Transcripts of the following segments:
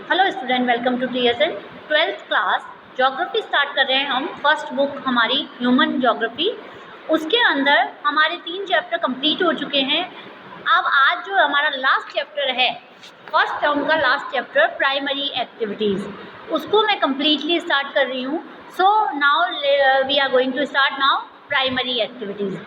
Hello student, welcome to TSN 12th class. Geography start कर रहे हैं हम। फर्स्ट बुक हमारी ह्यूमन ज्योग्राफी, उसके अंदर हमारे 3 चैप्टर कंप्लीट हो चुके हैं। अब आज जो हमारा लास्ट चैप्टर है, फर्स्ट टर्म का लास्ट चैप्टर प्राइमरी एक्टिविटीज़, उसको मैं कम्प्लीटली स्टार्ट कर रही हूँ। So now we are going to start now primary activities.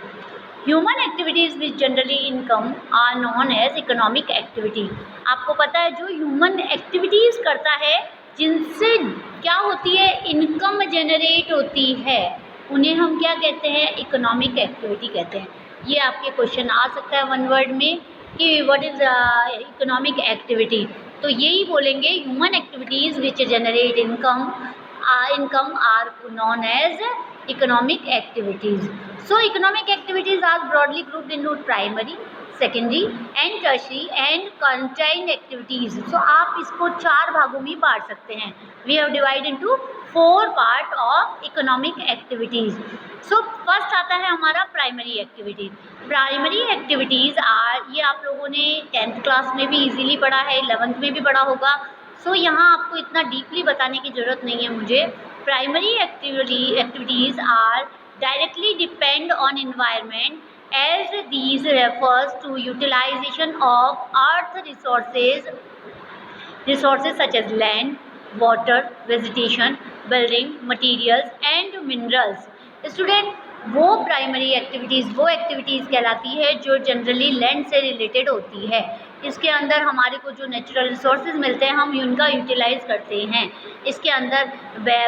Human activities which generally income are non as economic activity. आपको पता है जो ह्यूमन एक्टिविटीज़ करता है जिनसे क्या होती है, इनकम जनरेट होती है, उन्हें हम क्या कहते हैं, इकोनॉमिक एक्टिविटी कहते हैं। ये आपके क्वेश्चन आ सकता है वन वर्ड में कि व्हाट इज़ इकोनॉमिक एक्टिविटी। तो यही बोलेंगे, human activities which generate income are non as economic activities. So economic activities are broadly grouped into primary, secondary and tertiary and conjoined activities. So आप इसको 4 भागों में बांट सकते हैं. We have divided into 4 part of economic activities. So first आता है हमारा primary activities. Primary activities are, ये आप लोगों ने 10th क्लास में भी इजीली पढ़ा है, 11th में भी पढ़ा होगा. सो यहाँ आपको इतना डीपली बताने की ज़रूरत नहीं है मुझे. Primary activities are directly depend on environment, as these refers to utilization of earth resources such as land, water, vegetation, building materials and minerals. Student, वो प्राइमरी एक्टिविटीज़ वो एक्टिविटीज़ कहलाती है जो जनरली लैंड से रिलेटेड होती है. इसके अंदर हमारे को जो नेचुरल रिसोर्सेज मिलते हैं हम उनका यूटिलाइज करते हैं. इसके अंदर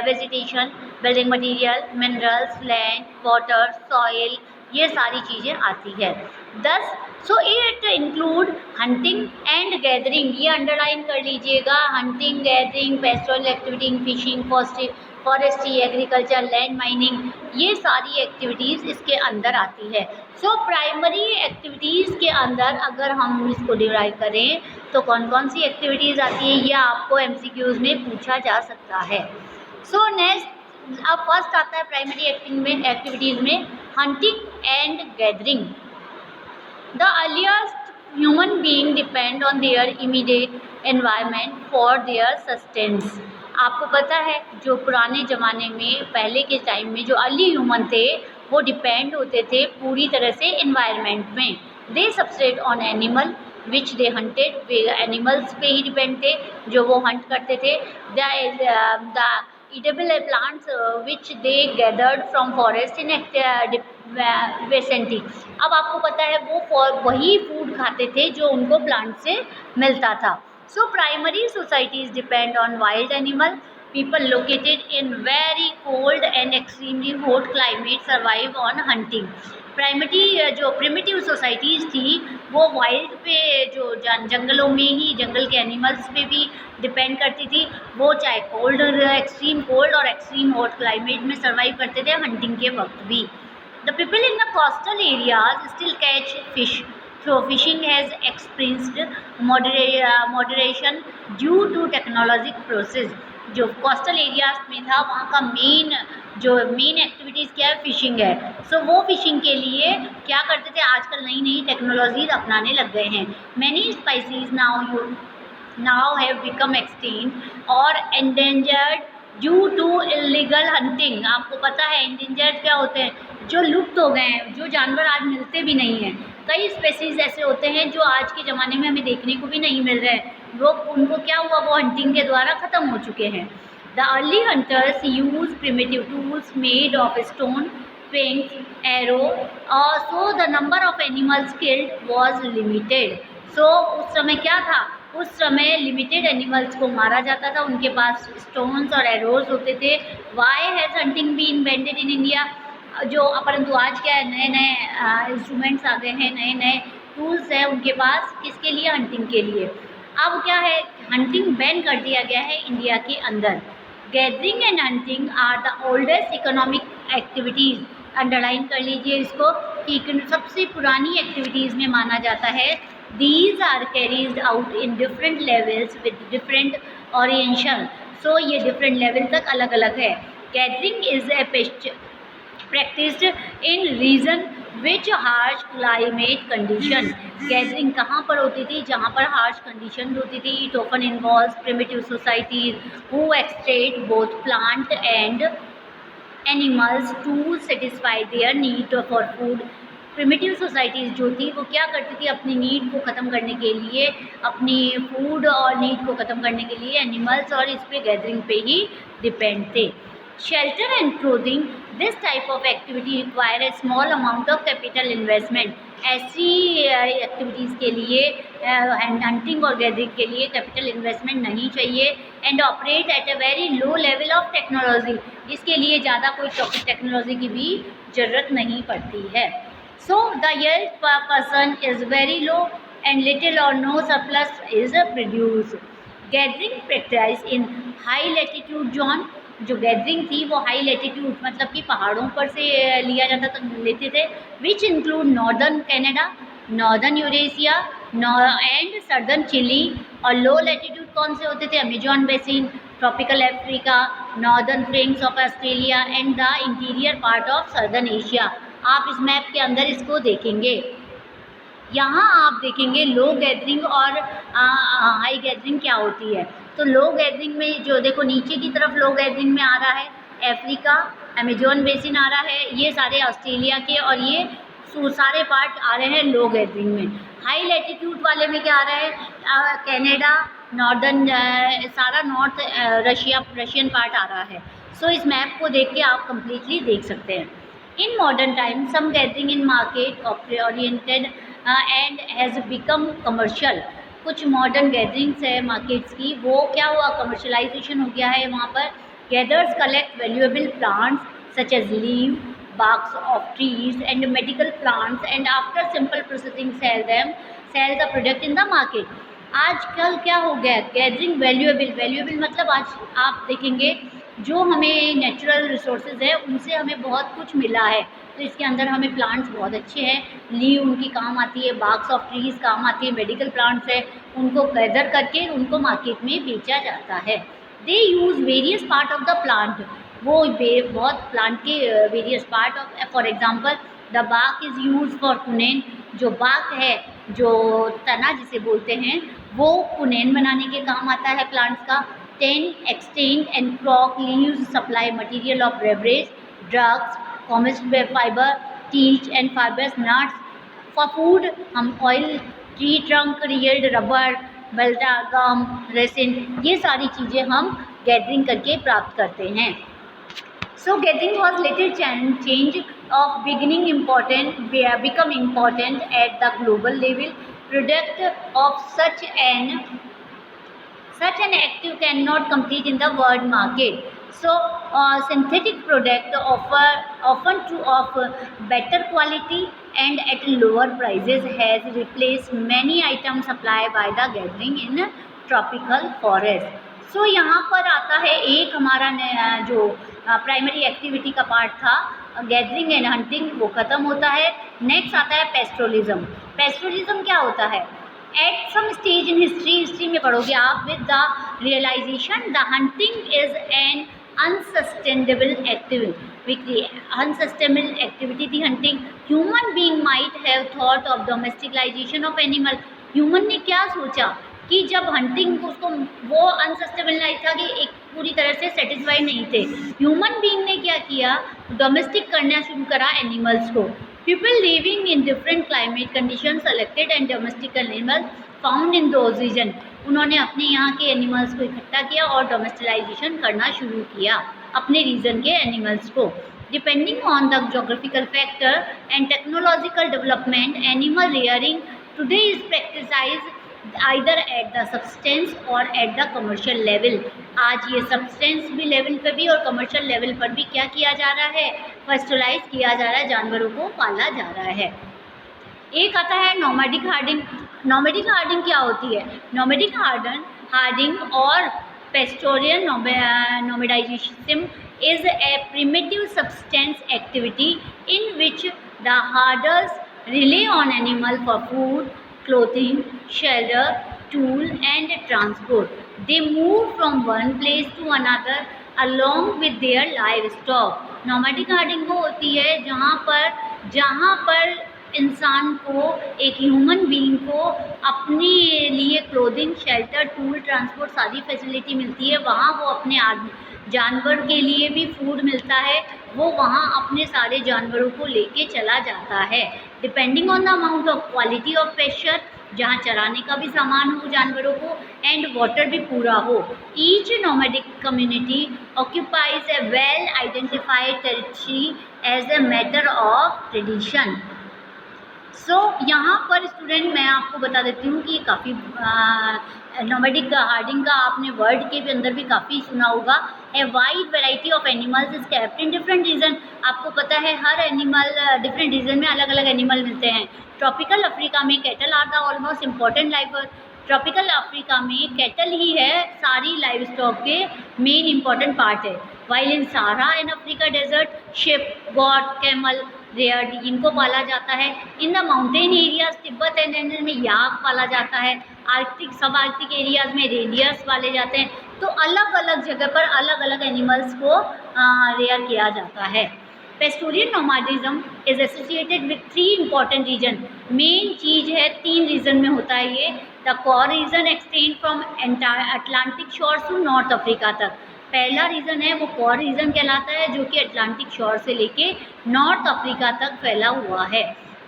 vegetation, building material, minerals, land, water, soil, ये सारी चीज़ें आती है. 10 so it include hunting and gathering. ये अंडरलाइन कर लीजिएगा. Hunting, gathering, pastoral activity, fishing, forestry, agriculture, land mining, ये सारी एक्टिविटीज़ इसके अंदर आती है. सो प्राइमरी एक्टिविटीज़ के अंदर अगर हम इसको डिवाइड करें तो कौन कौन सी एक्टिविटीज़ आती है, ये आपको MCQs में पूछा जा सकता है. सो नेक्स्ट, अब फर्स्ट आता है प्राइमरी एक्टिविटीज़ में hunting and gathering. The earliest human being depend on their immediate environment for their sustains. आपको पता है जो पुराने ज़माने में, पहले के टाइम में जो अर्ली ह्यूमन थे वो डिपेंड होते थे पूरी तरह से एनवायरनमेंट में. They subsisted on animal which they hunted. वे एनिमल्स पे ही डिपेंड थे जो वो हंट करते थे. The edible plants which they gathered from forest in vicinity. अब आपको पता है वो वही फूड खाते थे जो उनको प्लांट से मिलता था. So primary societies depend on wild animal. People located in very cold and extremely hot climate survive on hunting. जो प्रिमिटिव सोसाइटीज़ थी वो वाइल्ड पे, जो जंगलों में ही, जंगल के एनिमल्स पे भी डिपेंड करती थी. वो चाहे एक्सट्रीम कोल्ड और एक्सट्रीम हॉट क्लाइमेट में सर्वाइव करते थे हंटिंग के वक्त भी. The people in the coastal areas still catch fish. So fishing has experienced moderation due to technological process. जो कोस्टल एरियाज में था वहाँ का मेन एक्टिविटीज़ क्या है, फिशिंग है. सो वो फिशिंग के लिए क्या करते थे, आजकल नई नई टेक्नोलॉजीज अपनाने लग गए हैं. Many species now have become extinct और endangered due to illegal hunting. आपको पता है एंडेंजर्ड क्या होते हैं, जो लुप्त हो गए हैं, जो जानवर आज मिलते भी नहीं हैं. कई स्पेसीज ऐसे होते हैं जो आज के ज़माने में हमें देखने को भी नहीं मिल रहे हैं. उनको क्या हुआ, वो हंटिंग के द्वारा ख़त्म हो चुके हैं. The early hunters use primitive tools made of stone, flints, arrow. So the number of animals killed was limited. So उस समय क्या था, उस समय लिमिटेड एनिमल्स को मारा जाता था. उनके पास स्टोन्स और एरोज होते थे. Why has hunting be invented in India. परंतु आज क्या है, नए नए इंस्ट्रूमेंट्स आ गए हैं, नए नए टूल्स हैं उनके पास. किसके लिए, हंटिंग के लिए. अब क्या है, हंटिंग बैन कर दिया गया है इंडिया के अंदर. Gathering and hunting are the oldest economic activities. Underline कर लीजिए इसको कि सबसे पुरानी एक्टिविटीज़ में माना जाता है. These are carries out in different levels with different orientation. So ये डिफरेंट लेवल तक अलग अलग है. Gathering is a practiced in region which harsh climate condition. Gathering कहाँ पर होती थी? जहाँ पर हार्श कंडीशन होती थी। It often involves primitive societies who extract both plant and animals to satisfy their need for food. Primitive societies जो थी वो क्या करती थी? अपनी नीड को ख़त्म करने के लिए, अपनी फूड और नीड को ख़त्म करने के लिए एनिमल्स और इस पे गैदरिंग पे ही डिपेंड थे। Shelter and clothing, this type of activity require a small amount of capital investment. ऐसी एक्टिविटीज़ के लिए, हंटिंग और गैदरिंग के लिए कैपिटल इन्वेस्टमेंट नहीं चाहिए। And operate at a very low level of technology, इसके लिए ज़्यादा कोई टेक्नोलॉजी की भी ज़रूरत नहीं पड़ती है। So the yield per person is very low and little or no surplus is produced. Gathering practice in high latitude zone, जो गैदरिंग थी वो हाई लैटिट्यूड मतलब कि पहाड़ों पर से लिया जाता था, लेते थे। Which include northern Canada, northern Eurasia and southern Chile. और लो लैटिट्यूड कौन से होते थे? Amazon basin, tropical Africa, northern fringes of Australia and the interior part of southern Asia. आप इस मैप के अंदर इसको देखेंगे, यहाँ आप देखेंगे लो गैदरिंग और हाई गैदरिंग क्या होती है। तो लो गैदरिंग में जो देखो नीचे की तरफ लो गैदरिंग में आ रहा है अफ्रीका, अमेजॉन बेसिन आ रहा है, ये सारे ऑस्ट्रेलिया के, और ये सारे पार्ट आ रहे हैं लो गैदरिंग में। हाई लैटिट्यूड वाले में क्या आ रहा है? कनाडा, नॉर्दर्न, सारा नॉर्थ रशियन पार्ट आ रहा है। सो इस मैप को देख के आप कम्प्लीटली देख सकते हैं। In modern time some gathering in market oriented and has become commercial. कुछ मॉडर्न गैदरिंग्स है मार्केट्स की, वो क्या हुआ? कमर्शलाइजेशन हो गया है। वहाँ पर gathers collect valuable plants such as leave, barks of trees and medical plants and after simple processing sell the product in the market. आजकल क्या हो गया? गैदरिंग वैल्यूएबल मतलब आज आप देखेंगे जो हमें नेचुरल रिसोर्सेज है उनसे हमें बहुत कुछ मिला है, तो इसके अंदर हमें प्लांट्स बहुत अच्छे हैं। लीव उनकी काम आती है, बार्क्स ऑफ ट्रीज काम आती है, मेडिकल प्लांट्स है, उनको गैदर करके उनको मार्केट में बेचा जाता है। They use various part of the plant, वो बहुत प्लांट के various part of, for example the bark is use for quinine. जो बाक है, जो तना जिसे बोलते हैं, वो कुनेन बनाने के काम आता है प्लांट्स का। Ten extend and crock leaves supply material of beverage, drugs, commercial fibre, teach and fibres, nuts. For food हम oil, tree trunk, yield rubber, balata, gum, resin, ये सारी चीज़ें हम गैदरिंग करके प्राप्त करते हैं। So gathering was little change of beginning important, become important at the global level. Product of such an active cannot compete in the world market. So synthetic product often to of better quality and at lower prices has replaced many items supplied by the gathering in tropical forest. सो यहाँ पर आता है एक हमारा जो primary activity का part था gathering and hunting, वो ख़त्म होता है। नेक्स्ट आता है पेस्टोरलिज्म। पेस्टोरलिज्म क्या होता है? At some stage in history में पढ़ोगे आप, with the realisation the hunting is an unsustainable activity. Unsustainable activity थी hunting. Human being might have thought of domesticalisation of animal. Human ने क्या सोचा कि जब हंटिंग उसको वो अनसस्टेनेबल नहीं था कि एक पूरी तरह से सेटिस्फाइड नहीं थे, ह्यूमन बीइंग ने क्या किया? डोमेस्टिक करना शुरू करा एनिमल्स को। People living in different climate condition selected and domestic animal found in those region. उन्होंने अपने यहाँ के एनिमल्स को इकट्ठा किया और डोमेस्टिलाइजेशन करना शुरू किया अपने रीजन के एनिमल्स को। Depending on the geographical factor and technological development, animal rearing today is practised either at the substance और एट द कमर्शियल लेवल। आज ये सब्सटेंस भी लेवल पर भी और कमर्शियल लेवल पर भी क्या किया जा रहा है? पेस्टोराइज किया जा रहा है, जानवरों को पाला जा रहा है। एक आता है नोमैडिक हार्डिंग। नोमैडिक हार्डिंग क्या होती है? नोमैडिक हार्डिंग और पेस्टोरियल नोमैडाइजेशन is a primitive subsistence activity in which the herders rely on animal for food, clothing, shelter, tool and transport. They move from one place to another along with their livestock. Nomadic gardening वो होती है जहाँ पर इंसान को, एक human being को अपने लिए क्लोथिंग, शेल्टर, टूल, ट्रांसपोर्ट सारी फैसिलिटी मिलती है। वहाँ वो अपने जानवर के लिए भी फूड मिलता है, वो वहाँ अपने सारे जानवरों को लेके चला जाता है। Depending on the amount of quality of pasture, जहाँ चराने का भी सामान हो जानवरों को एंड वाटर भी पूरा हो। Each nomadic community occupies a well identified territory as a matter of tradition. यहाँ पर स्टूडेंट मैं आपको बता देती हूँ कि काफ़ी नोमैडिक गार्डनिंग का आपने वर्ड के भी अंदर भी काफ़ी सुना होगा। A wide variety of animals is kept in different region. आपको पता है हर एनिमल डिफरेंट रीजन में अलग अलग एनिमल मिलते हैं। ट्रॉपिकल अफ्रीका में cattle are the almost important life. Tropical Africa में कैटल ही है सारी लाइव स्टॉक के मेन इम्पॉर्टेंट पार्ट है। While in Sahara and Africa desert sheep, goat, camel reared, इनको पाला जाता है। In the mountain areas Tibet and and में याक पाला जाता है। आर्कटिक, सब आर्कटिक एरियाज में रेडियस पाले जाते हैं। तो अलग अलग जगह पर अलग अलग एनिमल्स को रेयर किया जाता है। Pastoral nomadism is associated with 3 important region. Main चीज़ है 3 रीजन में होता है ये। The core region extend from Atlantic shore to North Africa तक। पहला रीजन है वो कोर रीजन कहलाता है, जो कि अटलांटिक शोर से लेके नॉर्थ अफ्रीका तक फैला हुआ है।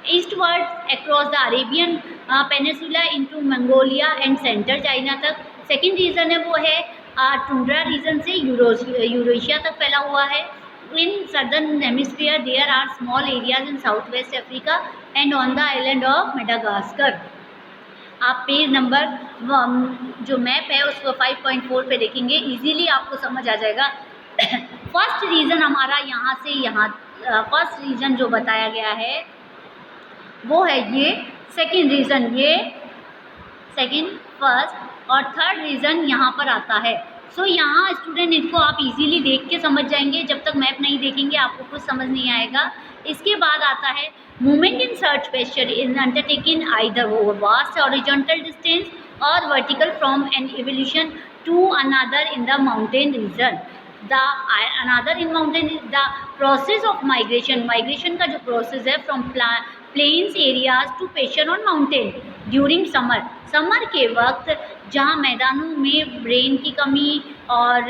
Eastward across the Arabian peninsula into Mongolia and centre China तक। सेकंड रीजन है वो है टुंड्रा रीजन से यूरेशिया तक फैला हुआ है। In southern hemisphere there are small areas in south west Africa and on the island of Madagascar. आप पेज नंबर जो मैप है उसको 5.4 पे देखेंगे, इजीली आपको समझ आ जाएगा। फर्स्ट रीज़न हमारा यहाँ से यहाँ फर्स्ट रीज़न जो बताया गया है वो है ये। सेकंड रीज़न ये, सेकंड, फर्स्ट और थर्ड रीज़न यहाँ पर आता है। यहाँ स्टूडेंट इनको आप इजीली देख के समझ जाएंगे। जब तक मैप नहीं देखेंगे आपको कुछ समझ नहीं आएगा। इसके बाद आता है movement in search pasture is undertaken either over vast horizontal distance और vertical from an evolution to another in the mountain region. Another in mountain is the process of migration. Migration का जो प्रोसेस है from plains areas to pasture on mountain during summer. Summer के वक्त जहाँ मैदानों में rain की कमी और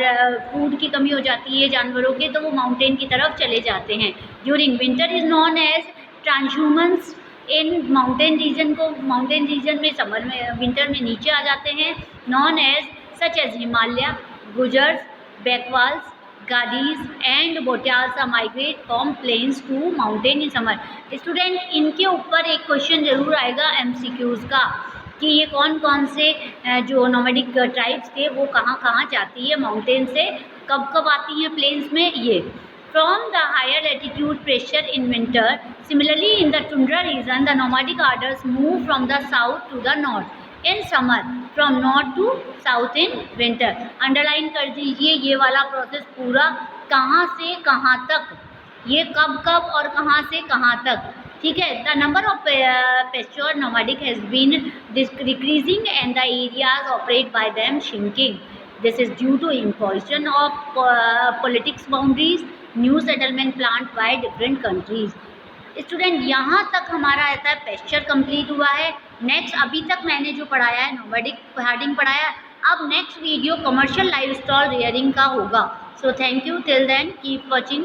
फूड की कमी हो जाती है जानवरों के, तो वो माउंटेन की तरफ चले जाते हैं। During winter is known as transhumance in mountain region को, माउंटेन रीजन में समर में विंटर में नीचे आ जाते हैं। Known as such as Himalaya, Gujars, Bakarwals, Gaddis and Bhotias migrate from plains to mountain in summer. Student इनके ऊपर एक क्वेश्चन जरूर आएगा MCQs का कि ये कौन कौन से जो नोमैडिक ट्राइब्स थे वो कहाँ कहाँ जाती है माउंटेन से, कब कब आती हैं प्लेन्स में। ये from the higher altitude pressure in winter, similarly in the tundra region the nomadic herders move from the south to the north in summer, from north to south in winter. Underline कर दीजिए ये वाला process पूरा, कहाँ से कहाँ तक, ये कब कब और कहाँ से कहाँ तक, ठीक है। The number of pasture nomadic has been decreasing and the areas operate by them shrinking. This is due to imposition of politics boundaries, new settlement plan by different countries. Student यहाँ तक हमारा आता है पेस्चर कंप्लीट हुआ है। Next अभी तक मैंने जो पढ़ाया है नोमैडिक गार्डनिंग पढ़ाया, अब next video commercial livestock rearing का होगा। So thank you, till then keep watching.